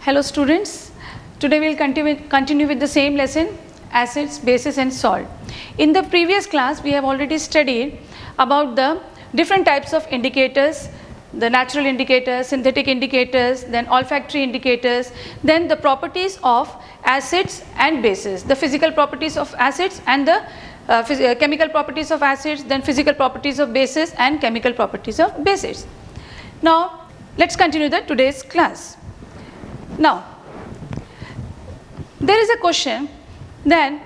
Hello students, today we will continue with the same lesson, acids, bases and salt. In the previous class we have already studied about the different types of indicators, the natural indicators, synthetic indicators, then olfactory indicators, then the properties of acids and bases, the physical properties of acids and the chemical properties of acids, then physical properties of bases and chemical properties of bases. Now let's continue today's class. Now there is a question then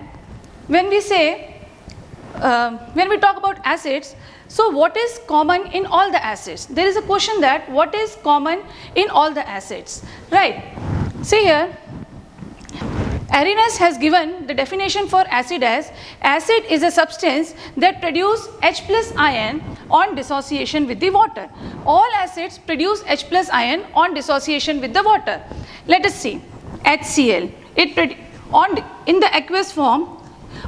when we say when we talk about acids, so what is common in all the acids? There is a question that what is common in all the acids, right? See here, Arrhenius has given the definition for acid as acid is a substance that produce H plus ion on dissociation with the water. All acids produce H plus ion on dissociation with the water. Let us see HCl, in the aqueous form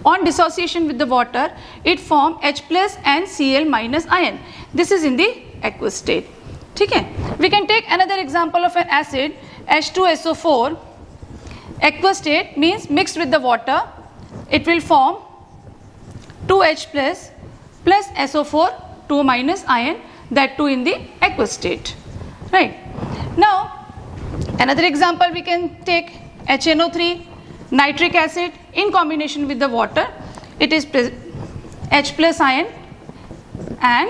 on dissociation with the water it form H plus and Cl minus ion. This is in the aqueous state. Okay? We can take another example of an acid H2SO4. Aqueous state means mixed with the water it will form 2H plus SO4 2 minus ion, that too in the aqueous state, right? Now another example we can take HNO3, nitric acid in combination with the water it is H plus ion and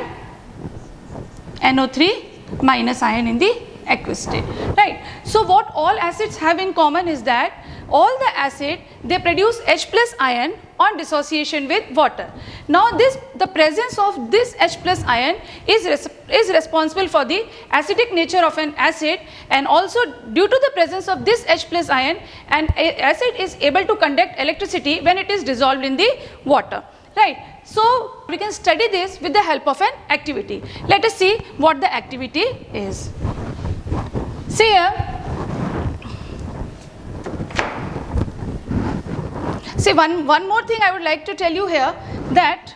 NO3 minus ion in the aqueous state, right? So what all acids have in common is that all the acid they produce H plus ion on dissociation with water. Now the presence of this H plus ion is responsible for the acidic nature of an acid, and also due to the presence of this H plus ion an acid is able to conduct electricity when it is dissolved in the water, right? So we can study this with the help of an activity. Let us see what the activity is. See here, see one more thing I would like to tell you here, that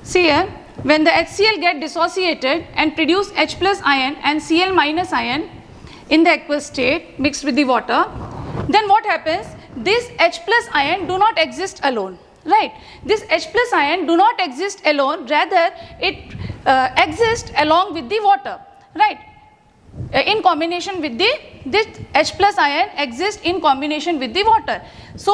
see here, when the HCl get dissociated and produce H plus ion and Cl minus ion in the aqueous state mixed with the water, then what happens, this H plus ion do not exist alone, right? This H plus ion do not exist alone, rather it exists along with the water, right? In combination with this H plus ion exists in combination with the water. So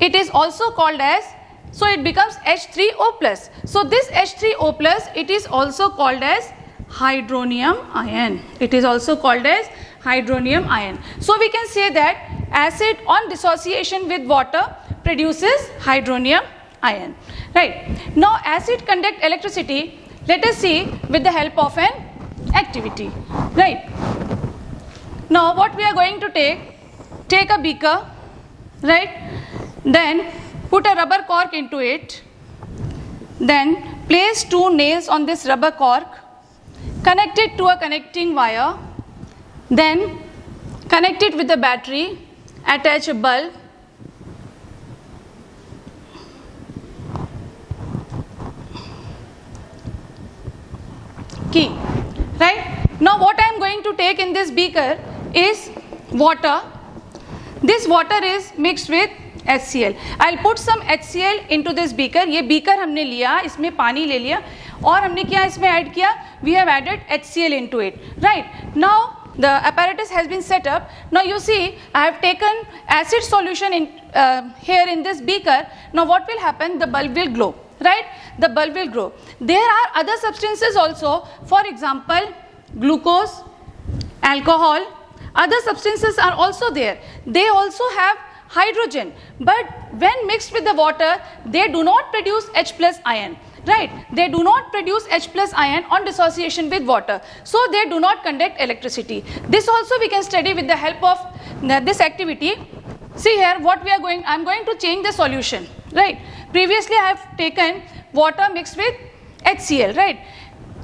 it is also called as, so it becomes H3O plus. So this H3O plus it is also called as hydronium ion. It is also called as hydronium ion. So we can say that acid on dissociation with water produces hydronium ion, right? Now acid conduct electricity. Let us see with the help of an activity, right? Now what we are going to take a beaker, right? Then put a rubber cork into it, then place 2 nails on this rubber cork, connect it to a connecting wire, then connect it with the battery, attach a bulb, key, right? Now what I am going to take in this beaker is water. This water is mixed with HCl. I will put some HCl into this beaker. ये beaker हमने लिया, इसमें पानी ले लिया और हमने क्या इसमें ऐड किया, we have added HCl into it, right? Now the apparatus has been set up. Now you see I have taken acid solution in here in this beaker. Now what will happen, the bulb will glow, right? The bulb will grow. There are other substances also, for example glucose, alcohol, other substances are also there. They also have hydrogen, but when mixed with the water they do not produce H plus ion, right? They do not produce H plus ion on dissociation with water, so they do not conduct electricity. This also we can study with the help of this activity. See here what we are going, I am going to change the solution, right? Previously I have taken water mixed with HCl, right?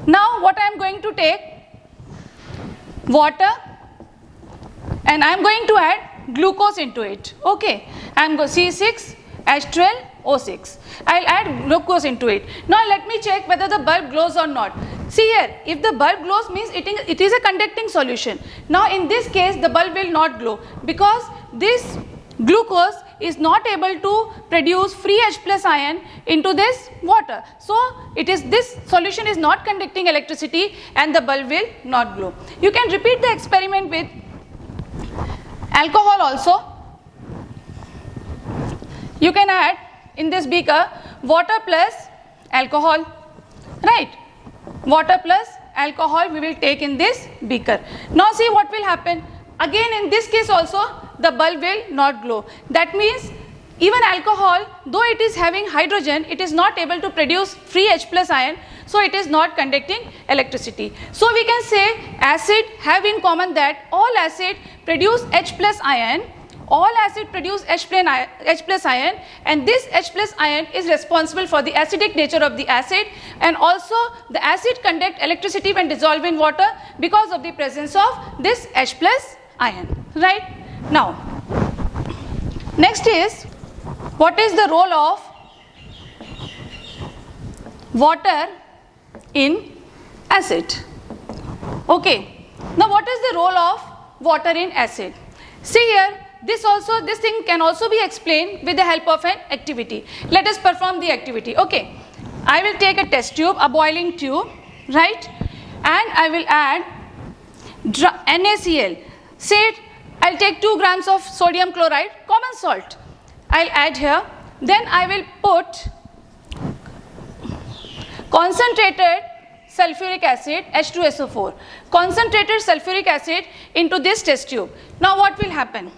Now what I am going to take, water, and I am going to add glucose into it, okay? I am going C6H12O6. I will add glucose into it. Now let me check whether the bulb glows or not. See here, if the bulb glows means it is a conducting solution. Now in this case the bulb will not glow because this glucose is not able to produce free H plus ion into this water. So this solution is not conducting electricity and the bulb will not glow. You can repeat the experiment with alcohol also. You can add in this beaker water plus alcohol, right? Water plus alcohol we will take in this beaker. Now see what will happen. Again in this case also the bulb will not glow. That means even alcohol, though it is having hydrogen, it is not able to produce free H plus ion, so it is not conducting electricity. So we can say acid have in common that all acid produce H plus ion, all acid produce H plus ion, and this H plus ion is responsible for the acidic nature of the acid, and also the acid conduct electricity when dissolved in water because of the presence of this H plus ion, right? Now next is, what is the role of water in acid? Okay, now what is the role of water in acid? See here, this thing can also be explained with the help of an activity. Let us perform the activity. Okay, I will take a test tube, a boiling tube, right, and I will add NaCl. Say I'll take 2 grams of sodium chloride, common salt. I'll add here. Then I will put concentrated sulfuric acid, H2SO4, concentrated sulfuric acid into this test tube. Now what will happen?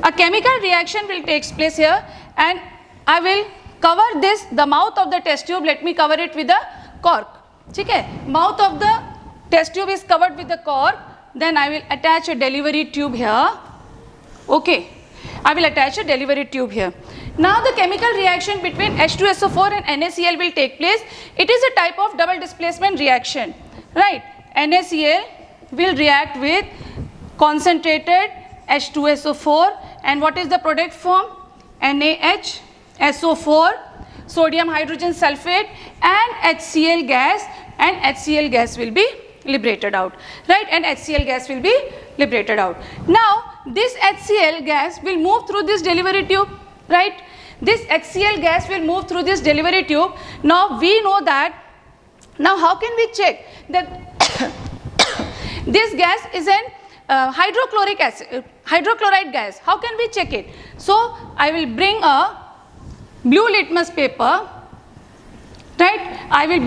A chemical reaction will take place here, and I will cover this, the mouth of the test tube, let me cover it with a cork. Okay? Mouth of the test tube is covered with the cork. Then I will attach a delivery tube here. Okay, I will attach a delivery tube here. Now the chemical reaction between H2SO4 and NaCl will take place. It is a type of double displacement reaction, right? NaCl will react with concentrated H2SO4, and what is the product form? NaHSO4, sodium hydrogen sulfate, and HCl gas, and HCl gas will be liberated out, right? And HCl gas will be liberated out. Now this HCl gas will move through this delivery tube, right? This HCl gas will move through this delivery tube. Now we know that. Now how can we check that this gas is an hydrochloride gas? How can we check it? So I will bring a blue litmus paper, right? I will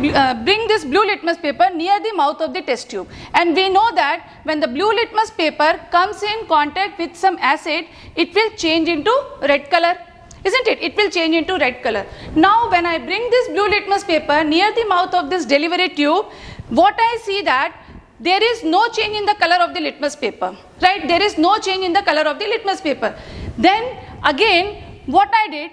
bring this blue litmus paper near the mouth of the test tube, and we know that when the blue litmus paper comes in contact with some acid, it will change into red color, isn't it? It will change into red color. Now when I bring this blue litmus paper near the mouth of this delivery tube, what I see that there is no change in the color of the litmus paper, right? There is no change in the color of the litmus paper. Then again what I did,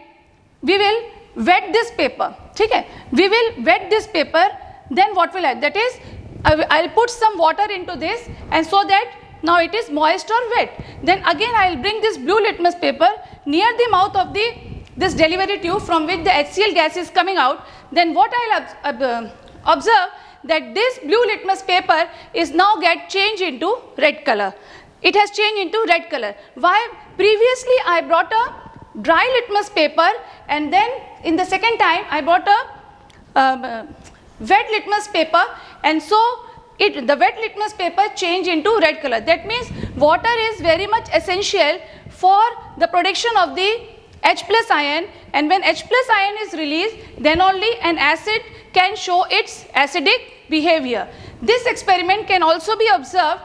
we will wet this paper, okay? We will wet this paper. Then what will happen? That is, I will put some water into this, and so that now it is moist or wet. Then again I will bring this blue litmus paper near the mouth of this delivery tube from which the HCl gas is coming out. Then what I will observe that this blue litmus paper is now changed into red color. It has changed into red color. Why? Previously I brought a dry litmus paper, and then in the second time I brought a wet litmus paper, and so the wet litmus paper changed into red color. That means water is very much essential for the production of the H plus ion, and when H plus ion is released, then only an acid can show its acidic behavior. This experiment can also be observed.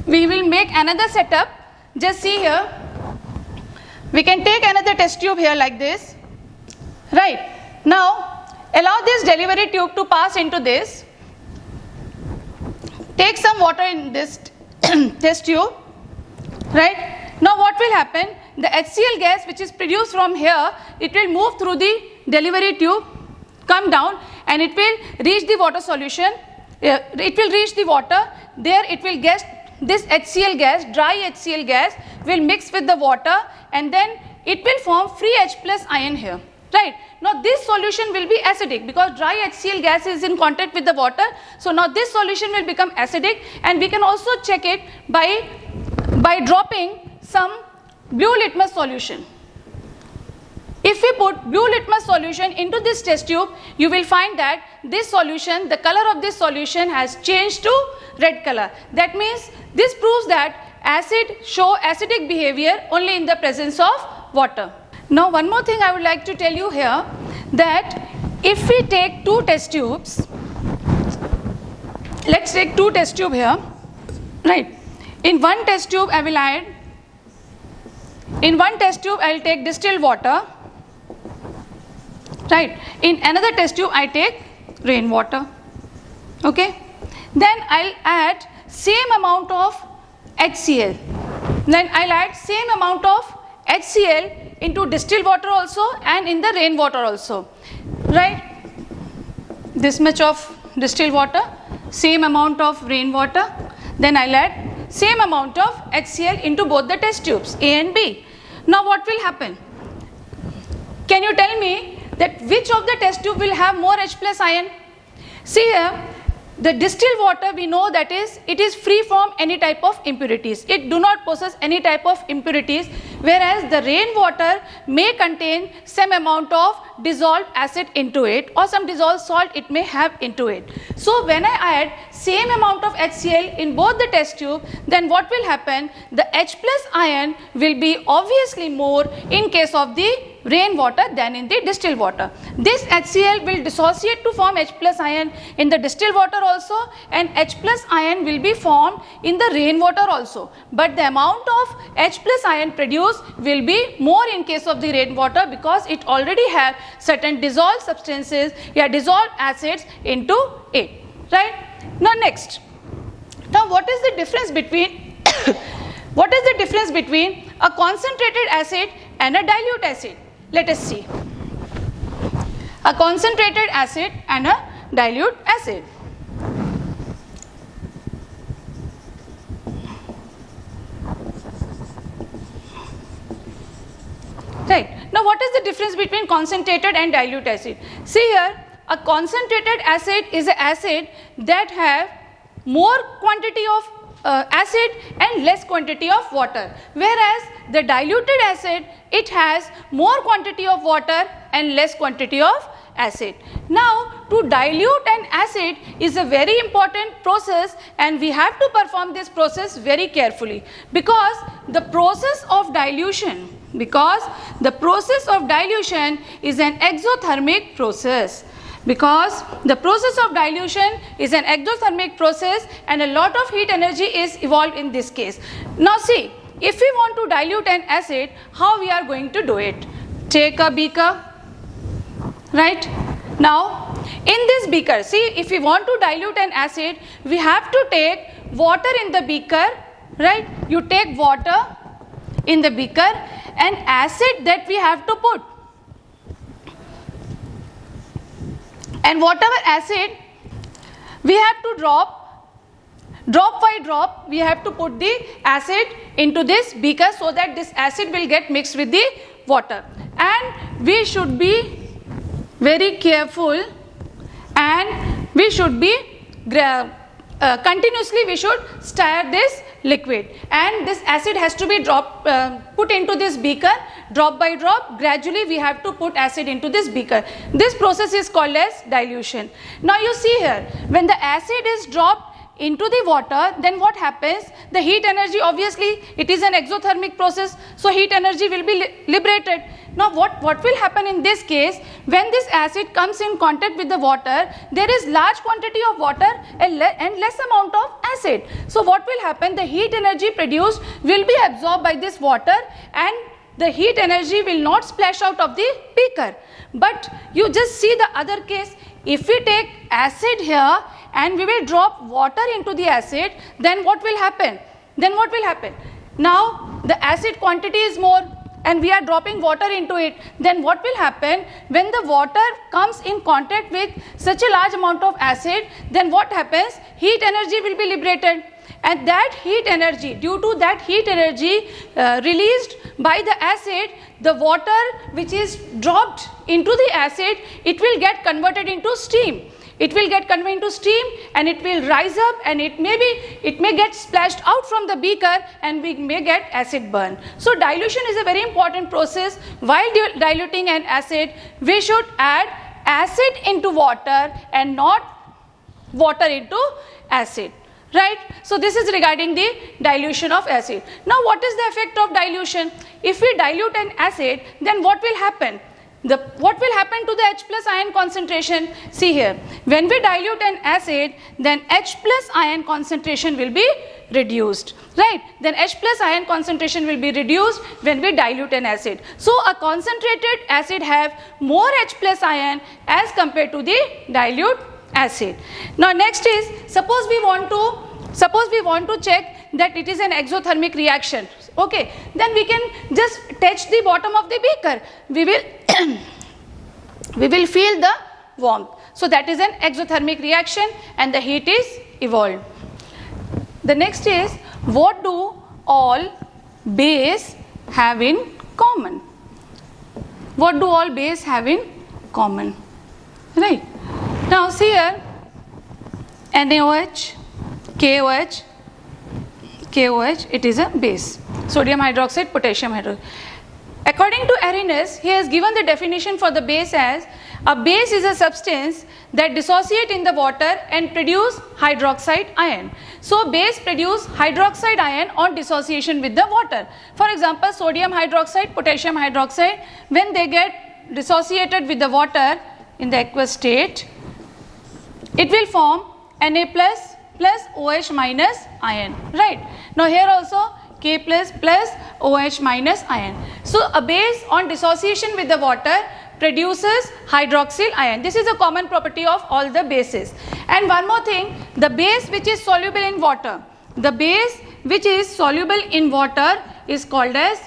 We will make another setup. Just see here. We can take another test tube here like this, right? Now allow this delivery tube to pass into this. Take some water in this test tube, right? Now what will happen? The HCl gas which is produced from here, it will move through the delivery tube, come down, and it will reach the water solution. It will reach the water. There it will get this HCl gas, dry HCl gas will mix with the water, and then it will form free H plus ion here. right? Now this solution will be acidic because dry HCl gas is in contact with the water. So now this solution will become acidic, and we can also check it by dropping some blue litmus solution. If we put blue litmus solution into this test tube, you will find that this solution, the color of this solution has changed to red color. That means this proves that acid show acidic behavior only in the presence of water. Now one more thing I would like to tell you here, that if we take two test tubes, let's take two test tube here, right? In one test tube I will take distilled water, right? In another test tube I take rainwater, okay? Then I'll add same amount of HCl. Then I'll add same amount of HCl into distilled water also and in the rainwater also, right? This much of distilled water, same amount of rainwater. Then I'll add same amount of HCl into both the test tubes A and B. Now what will happen? Can you tell me that which of the test tube will have more H plus ion? See here, the distilled water, we know that it is free from any type of impurities. It do not possess any type of impurities, whereas the rainwater may contain some amount of dissolved acid into it or some dissolved salt it may have into it. So when I add same amount of HCl in both the test tube, then what will happen? The H plus ion will be obviously more in case of the rainwater than in the distilled water. This HCl will dissociate to form H plus ion in the distilled water also, and H plus ion will be formed in the rainwater also. But the amount of H plus ion produced will be more in case of the rainwater because it already have certain dissolved substances, dissolved acids into it, right? Now next, what is the difference between a concentrated acid and a dilute acid? Let us see. A concentrated acid and a dilute acid. Right. Now what is the difference between concentrated and dilute acid? See here, a concentrated acid is an acid that have more quantity of acid and less quantity of water, whereas the diluted acid, it has more quantity of water and less quantity of acid. Now to dilute an acid is a very important process, and we have to perform this process very carefully because the process of dilution is an exothermic process. Because the process of dilution is an exothermic process and a lot of heat energy is involved in this case. Now see, if we want to dilute an acid, how we are going to do it? Take a beaker, right? Now in this beaker, see, if we want to dilute an acid, we have to take water in the beaker, right? You take water in the beaker and acid that we have to put. And whatever acid we have to drop by drop, we have to put the acid into this beaker so that this acid will get mixed with the water. And we should be very careful, and we should be continuously we should stir this liquid, and this acid has to be put into this beaker drop by drop. Gradually we have to put acid into this beaker. This process is called as dilution. Now you see here, when the acid is dropped into the water, then what happens? The heat energy, obviously it is an exothermic process, so heat energy will be liberated. Now what will happen in this case? When this acid comes in contact with the water, there is large quantity of water and less amount of acid. So what will happen? The heat energy produced will be absorbed by this water and the heat energy will not splash out of the beaker. But you just see the other case. If we take acid here and we will drop water into the acid, then what will happen? Now the acid quantity is more and we are dropping water into it. Then what will happen? When the water comes in contact with such a large amount of acid, then what happens? Heat energy will be liberated. And that heat energy, due to that heat energy released by the acid, the water which is dropped into the acid, it will get converted into steam. It will get converted into steam and it will rise up, and it may get splashed out from the beaker and we may get acid burn. So dilution is a very important process. While diluting an acid, we should add acid into water and not water into acid. Right? So this is regarding the dilution of acid. Now what is the effect of dilution? If we dilute an acid, then what will happen? What will happen to the H plus ion concentration? See here, when we dilute an acid, then H plus ion concentration will be reduced, right? Then H plus ion concentration will be reduced when we dilute an acid. So a concentrated acid have more H plus ion as compared to the dilute acid. Now next is, suppose we want to check that it is an exothermic reaction. Okay, then we can just touch the bottom of the beaker. We will feel the warmth. So that is an exothermic reaction and the heat is evolved. The next is, what do all base have in common? What do all base have in common? Right. Now see here, NaOH, KOH, KOH, it is a base. Sodium hydroxide, potassium hydroxide. According to Arrhenius, he has given the definition for the base as, a base is a substance that dissociate in the water and produce hydroxide ion. So base produce hydroxide ion on dissociation with the water. For example, sodium hydroxide, potassium hydroxide, when they get dissociated with the water in the aqueous state, it will form Na plus OH minus ion, right? Now here also K plus OH minus ion. So a base on dissociation with the water produces hydroxyl ion. This is a common property of all the bases. And one more thing, the base which is soluble in water, the base which is soluble in water is called as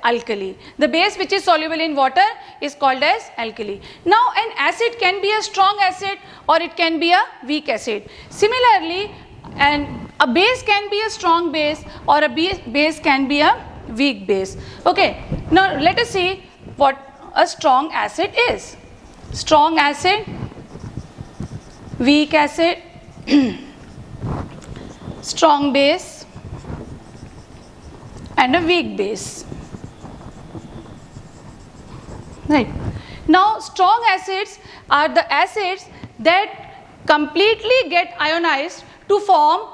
alkali. The base which is soluble in water is called as alkali. Now an acid can be a strong acid or it can be a weak acid. Similarly, a base can be a strong base or a base can be a weak base. Okay, now let us see what a strong acid is. Strong acid, weak acid, strong base and a weak base. Right. Now strong acids are the acids that completely get ionized to form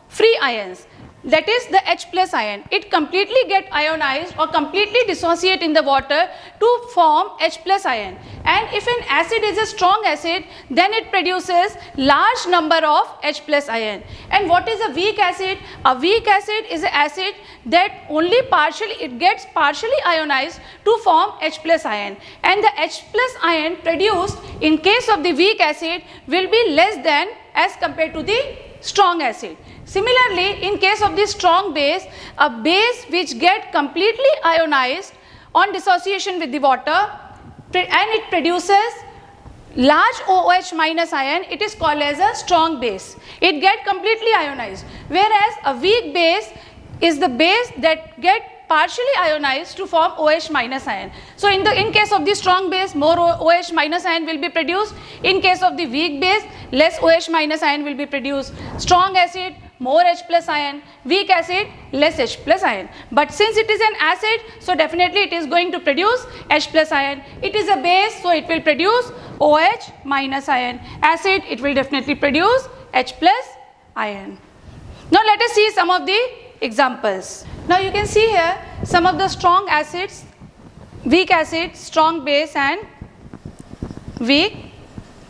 free ions. That is the H plus ion. It completely get ionized or completely dissociate in the water to form H plus ion. And if an acid is a strong acid, then it produces large number of H plus ion. And what is a weak acid? A weak acid is an acid that only gets partially ionized to form H plus ion. And the H plus ion produced in case of the weak acid will be less than as compared to the strong acid. Similarly, in case of the strong base, a base which get completely ionized on dissociation with the water and it produces large OH minus ion, it is called as a strong base. It get completely ionized. Whereas a weak base is the base that get partially ionized to form OH minus ion. So in case of the strong base, more OH minus ion will be produced. In case of the weak base, less OH minus ion will be produced. Strong acid, more H plus ion, weak acid, less H plus ion. But since it is an acid, so definitely it is going to produce H plus ion. It is a base, so it will produce OH minus ion. Acid, it will definitely produce H plus ion. Now let us see some of the examples. Now you can see here some of the strong acids, weak acid, strong base and weak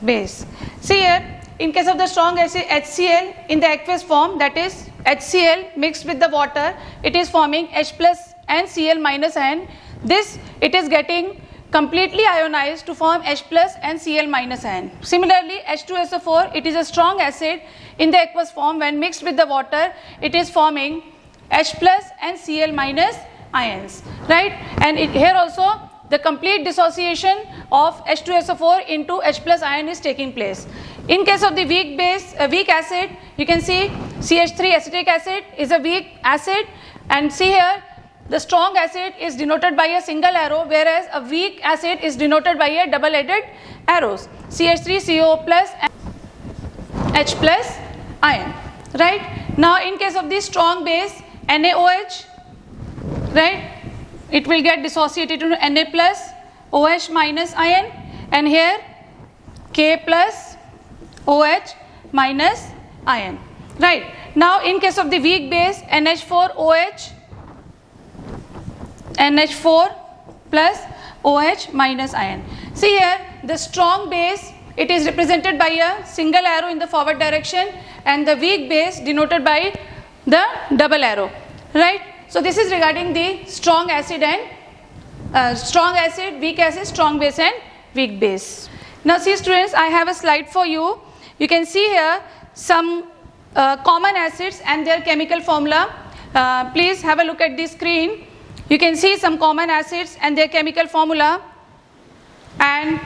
base. See here, in case of the strong acid HCl in the aqueous form, that is HCl mixed with the water, it is forming H plus and Cl minus ion. This it is getting completely ionized to form H plus and Cl minus ion. Similarly, H2SO4, it is a strong acid in the aqueous form. When mixed with the water, it is forming H plus and Cl minus ions, right? And here also the complete dissociation of H2SO4 into H plus ion is taking place. In case of the weak acid, you can see CH3 acetic acid is a weak acid, and see here the strong acid is denoted by a single arrow, whereas a weak acid is denoted by a double-headed arrows, CH3CO plus and H plus ion, right? Now in case of the strong base, NaOH, right, it will get dissociated into Na plus OH minus ion, and here K plus OH minus ion, right? Now in case of the weak base, NH4OH, NH4 plus OH minus ion. See here, the strong base, it is represented by a single arrow in the forward direction, and the weak base denoted by the double arrow, right? So this is regarding the strong acid and strong acid, weak acid, strong base and weak base. Now see students, I have a slide for you. You can see here some common acids and their chemical formula. Please have a look at the screen. You can see some common acids and their chemical formula, and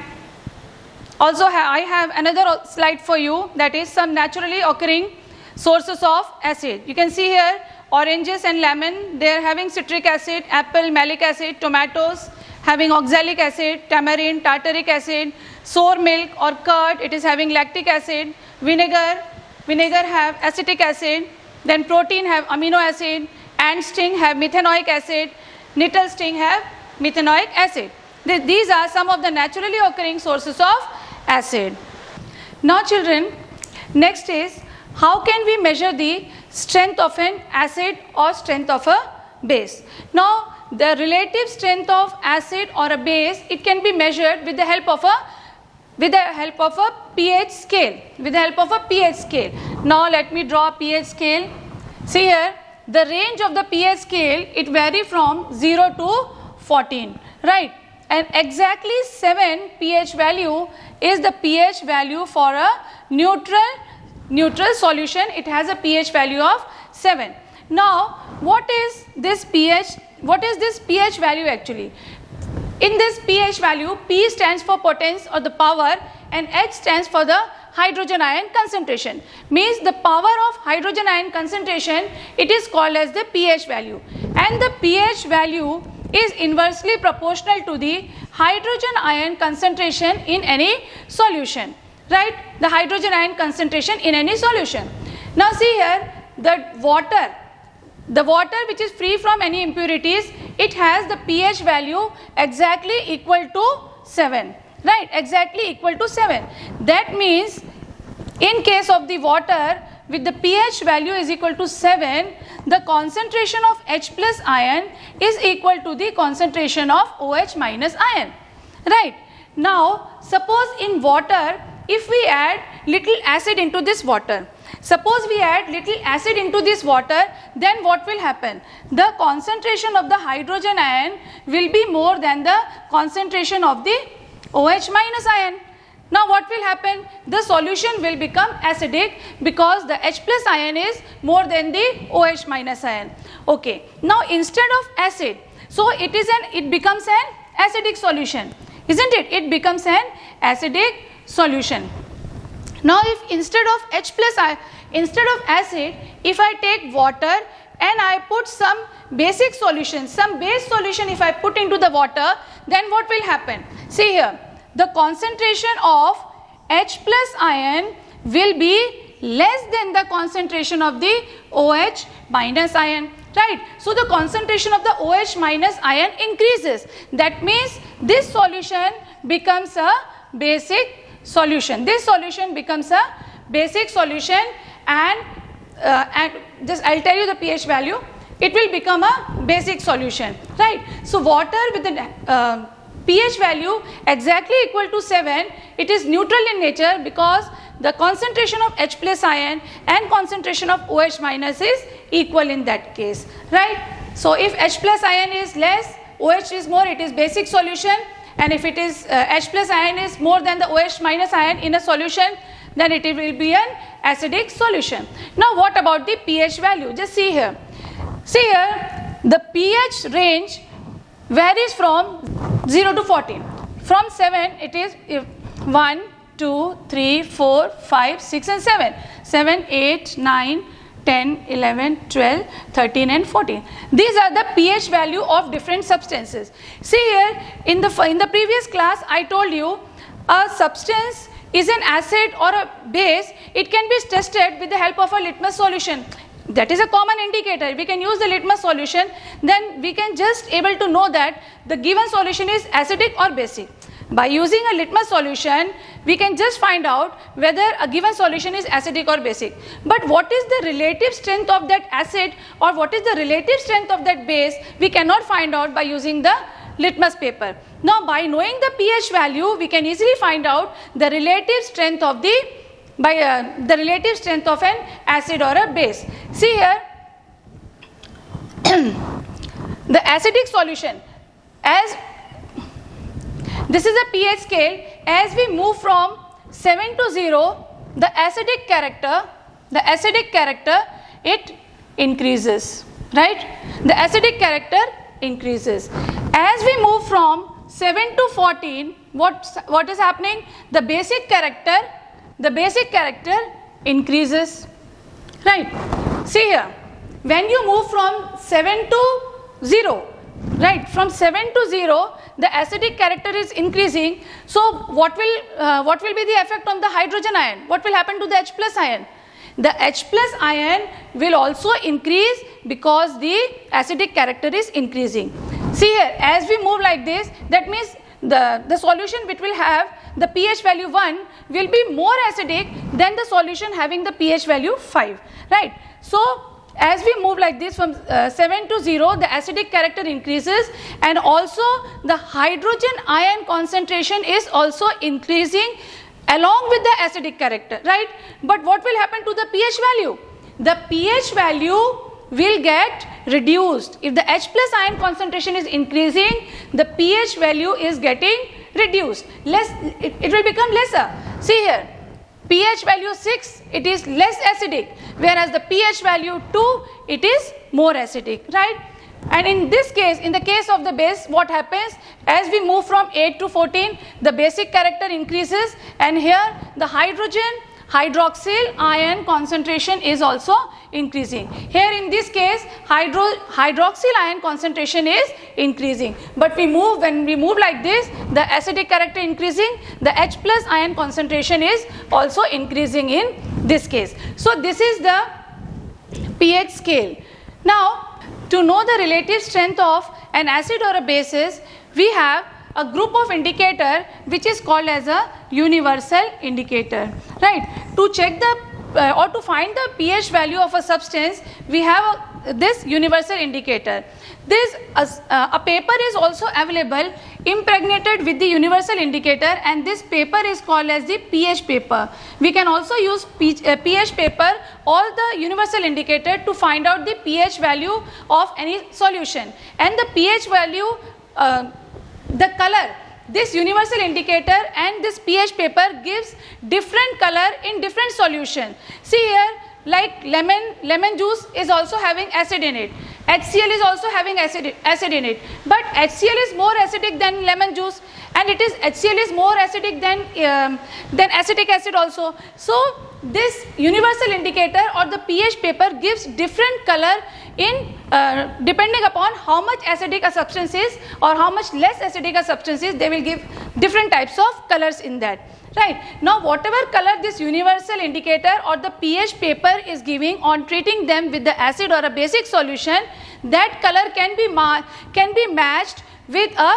also I have another slide for you, that is some naturally occurring sources of acid. You can see here oranges and lemon, they are having citric acid, apple malic acid, tomatoes having oxalic acid, tamarind tartaric acid, sour milk or curd, it is having lactic acid, vinegar have acetic acid, then protein have amino acid, ant sting have methanoic acid, nettle sting have methanoic acid. These are some of the naturally occurring sources of acid. Now children, next is how can we measure the strength of an acid or strength of a base. Now the relative strength of acid or a base, it can be measured with the help of a pH scale, Now let me draw a pH scale. See here, the range of the pH scale, it varies from 0 to 14, right? And exactly 7 pH value is the pH value for a neutral solution. It has a pH value of 7. Now what is this pH value actually? In this pH value, P stands for potence or the power, and H stands for the hydrogen ion concentration. Means the power of hydrogen ion concentration, it is called as the pH value, and the pH value is inversely proportional to the hydrogen ion concentration in any solution, right? The hydrogen ion concentration in any solution. Now see here, the water which is free from any impurities, it has the pH value exactly equal to 7, right? Exactly equal to 7. That means in case of the water with the pH value is equal to 7, the concentration of H plus ion is equal to the concentration of OH minus ion, right? Now suppose in water, if we add little acid into this water, then what will happen? The concentration of the hydrogen ion will be more than the concentration of the OH minus ion. Now what will happen? The solution will become acidic because the H plus ion is more than the OH minus ion. Okay. Now instead of acid, so it becomes an acidic solution, isn't it? It becomes an acidic solution. Now if instead of acid, if I take water and I put some basic solution, some base solution if I put into the water, then what will happen? See here, the concentration of H plus ion will be less than the concentration of the OH minus ion, right? So the concentration of the OH minus ion increases. That means this solution becomes a basic solution. This solution becomes a basic solution, and just I'll tell you the pH value. It will become a basic solution, right? So water with the pH value exactly equal to 7, it is neutral in nature because the concentration of H plus ion and concentration of OH minus is equal in that case, right? So if H plus ion is less, OH is more, it is basic solution, and if it is H plus ion is more than the OH minus ion in a solution, then it will be an acidic solution. Now what about the pH value? Just see here. See here, the pH range varies from 0 to 14. From 7 it is 1, 2, 3, 4, 5, 6 and 7. 7, 8, 9, 10, 11, 12, 13 and 14. These are the pH value of different substances. See here, in the previous class I told you a substance is an acid or a base. It can be tested with the help of a litmus solution. That is a common indicator. We can use the litmus solution, then we can just able to know that the given solution is acidic or basic. By using a litmus solution, we can just find out whether a given solution is acidic or basic. But what is the relative strength of that acid or what is the relative strength of that base, we cannot find out by using the litmus paper. Now by knowing the pH value, we can easily find out the relative strength of the relative strength of an acid or a base. See here, the acidic solution, as this is a pH scale, as we move from 7 to 0, the acidic character it increases, right? The acidic character increases. As we move from 7 to 14, what is happening? The basic character increases, right? See here, when you move from 7 to 0, right, from 7 to 0, the acidic character is increasing. So what will be the effect on the hydrogen ion? What will happen to the H plus ion? The H plus ion will also increase because the acidic character is increasing. See here, as we move like this, that means the solution which will have the pH value 1 will be more acidic than the solution having the pH value 5, right? So as we move like this from 7 to 0, the acidic character increases, and also the hydrogen ion concentration is also increasing along with the acidic character, right? But what will happen to the pH value? The pH value will get reduced. If the H plus ion concentration is increasing, the pH value is getting reduced. It will become lesser. See here, pH value 6, it is less acidic, whereas the pH value 2, it is more acidic, right? And in this case, in the case of the base, what happens? As we move from 8 to 14, the basic character increases, and here the hydroxyl ion concentration is also increasing. Here in this case, hydroxyl ion concentration is increasing. But when we move like this, the acidic character increasing, the H plus ion concentration is also increasing in this case. So this is the pH scale. Now, to know the relative strength of an acid or a base, we have a group of indicator which is called as a universal indicator, right? To check or to find the pH value of a substance, we have this universal indicator. A paper is also available impregnated with the universal indicator, and this paper is called as the pH paper. We can also use pH paper or the universal indicator to find out the pH value of any solution. And the pH value, the color, this universal indicator and this pH paper gives different color in different solution. See here, like lemon juice is also having acid in it. HCl is also having acid in it, but HCl is more acidic than lemon juice, and HCl is more acidic than acetic acid also. So this universal indicator or the pH paper gives different color in depending upon how much acidic a substance is or how much less acidic a substance is. They will give different types of colors in that. Right. Now whatever color this universal indicator or the pH paper is giving on treating them with the acid or a basic solution, that color can be matched with a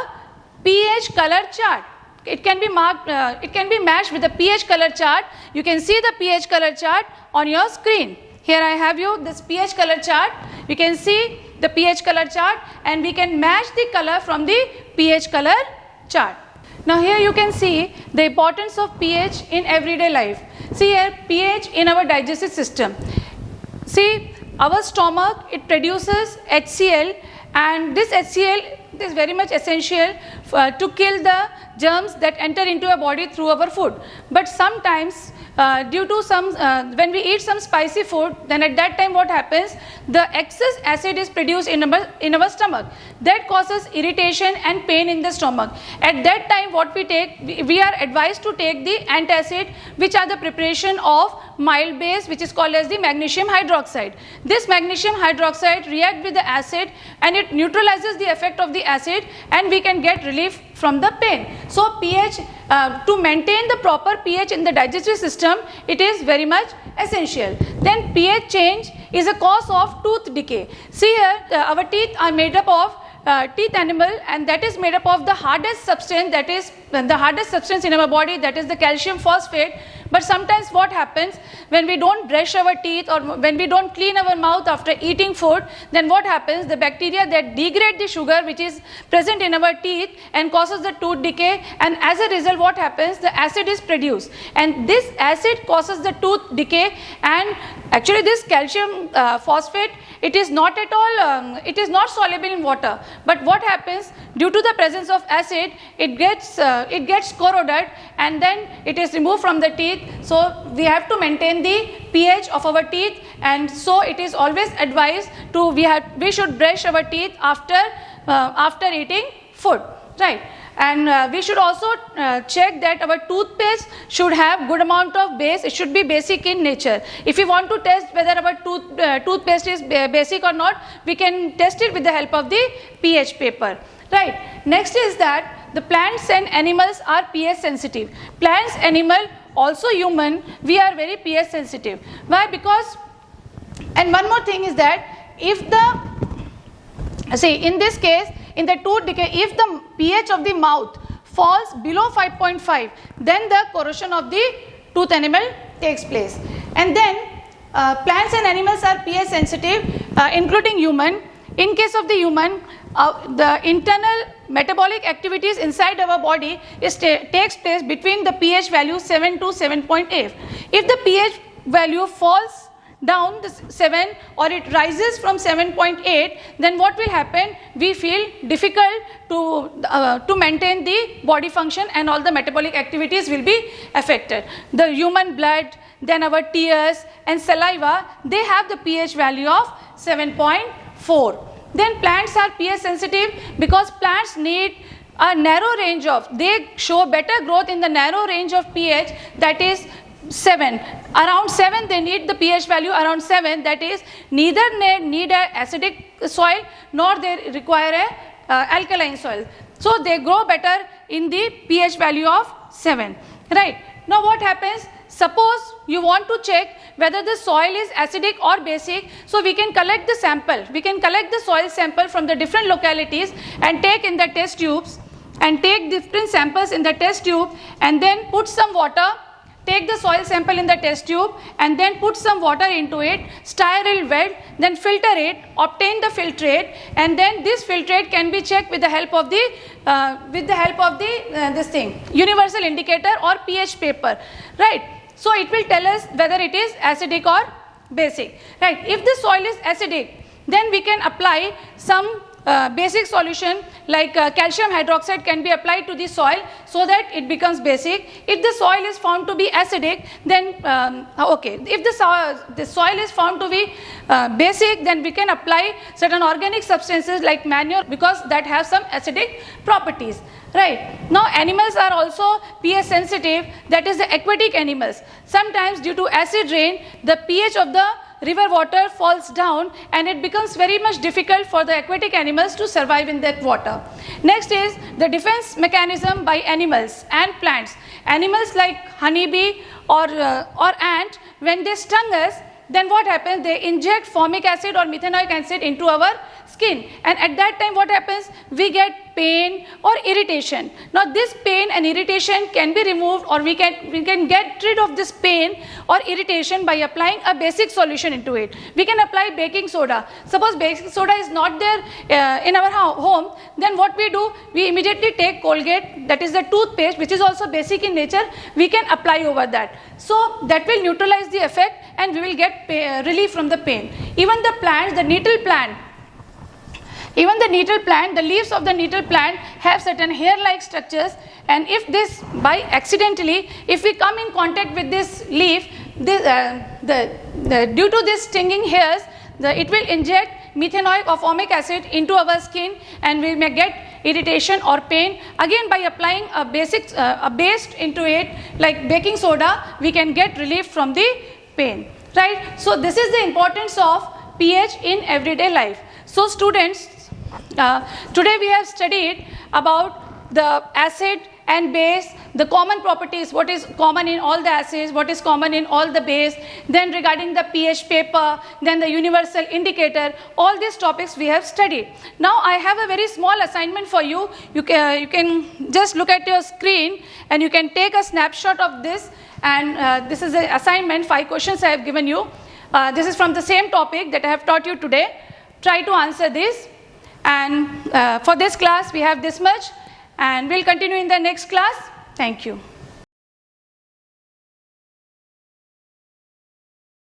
pH color chart. It can be matched with the pH color chart. You can see the pH color chart on your screen. Here I have this pH color chart. You can see the pH color chart, and we can match the color from the pH color chart. Now here you can see the importance of pH in everyday life. See here, pH in our digestive system. See, our stomach, it produces HCl, and this HCl is very much essential to kill germs that enter into our body through our food. But sometimes due to some when we eat some spicy food, then at that time what happens, the excess acid is produced in our stomach, that causes irritation and pain in the stomach. At that time what we take, we are advised to take the antacid, which are the preparation of mild base, which is called as the magnesium hydroxide. This magnesium hydroxide react with the acid and it neutralizes the effect of the acid, and we can get relief from the pain. So pH, to maintain the proper pH in the digestive system, it is very much essential. Then pH change is a cause of tooth decay. See here, our teeth are made up of teeth enamel, and that is made up of the hardest substance, that is the hardest substance in our body, that is the calcium phosphate. But sometimes what happens, when we don't brush our teeth or when we don't clean our mouth after eating food, then what happens, the bacteria that degrade the sugar which is present in our teeth and causes the tooth decay, and as a result what happens, the acid is produced, and this acid causes the tooth decay. And actually this calcium phosphate, it is not at all it is not soluble in water, but what happens, due to the presence of acid, it gets corroded and then it is removed from the teeth. So we have to maintain the pH of our teeth, and so it is always advised to we should brush our teeth after eating food, right? And we should also check that our toothpaste should have good amount of base. It should be basic in nature. If we want to test whether our toothpaste is basic or not, we can test it with the help of the pH paper, right? Next is that the plants and animals are pH sensitive. Plants, animal, also human, we are very pH sensitive. Why? Because, and one more thing is that if in this case, in the tooth decay, if the pH of the mouth falls below 5.5, then the corrosion of the tooth enamel takes place. And then plants and animals are pH sensitive, including human. In case of the human, the internal metabolic activities inside our body takes place between the pH value 7 to 7.8. If the pH value falls down the 7 or it rises from 7.8, then what will happen, we feel difficult to maintain the body function, and all the metabolic activities will be affected. The human blood, then our tears and saliva, they have the pH value of 7.4. Then plants are pH sensitive because plants need a narrow range of, they show better growth in the narrow range of pH, that is 7. Around 7 they need the pH value around 7, that is neither need a acidic soil nor they require a alkaline soil. So they grow better in the pH value of 7, right? Now what happens, suppose you want to check whether the soil is acidic or basic, so we can collect the sample. We can collect the soil sample from the different localities and take in the test tubes, and take different samples in the test tube, and then put some water, take the soil sample in the test tube and then put some water into it, sterile wet, then filter it, obtain the filtrate, and then this filtrate can be checked with the help of the this thing, universal indicator or pH paper, right? So it will tell us whether it is acidic or basic, right? If the soil is acidic, then we can apply some basic solution like calcium hydroxide can be applied to the soil so that it becomes basic. If the soil is found to be acidic, then if the soil is found to be basic, then we can apply certain organic substances like manure, because that have some acidic properties, right? Now animals are also pH sensitive, that is the aquatic animals. Sometimes due to acid rain, the pH of the river water falls down and it becomes very much difficult for the aquatic animals to survive in that water. Next is the defense mechanism by animals and plants. Animals like honeybee or ant, when they stung us, then what happens, they inject formic acid or methanoic acid into our skin, and at that time what happens, we get pain or irritation. Now this pain and irritation can be removed, or we can get rid of this pain or irritation by applying a basic solution into it. We can apply baking soda. Suppose baking soda is not there in our home, then what we do, we immediately take Colgate, that is the toothpaste, which is also basic in nature, we can apply over that. So that will neutralize the effect and we will get relief from the pain. Even the plants, the nettle plant, Even the nettle plant, the leaves of the nettle plant have certain hair-like structures, and if this, by accidentally, if we come in contact with this leaf, this, due to this stinging hairs, it will inject methanoic or formic acid into our skin, and we may get irritation or pain. Again, by applying a base into it, like baking soda, we can get relief from the pain, right? So this is the importance of pH in everyday life. So students, today we have studied about the acid and base, the common properties, what is common in all the acids, what is common in all the base, then regarding the pH paper, then the universal indicator, all these topics we have studied. Now I have a very small assignment for you. You can just look at your screen and you can take a snapshot of this, and this is an assignment, 5 questions I have given you. This is from the same topic that I have taught you today. Try to answer this, and for this class we have this much, and we'll continue in the next class. Thank you.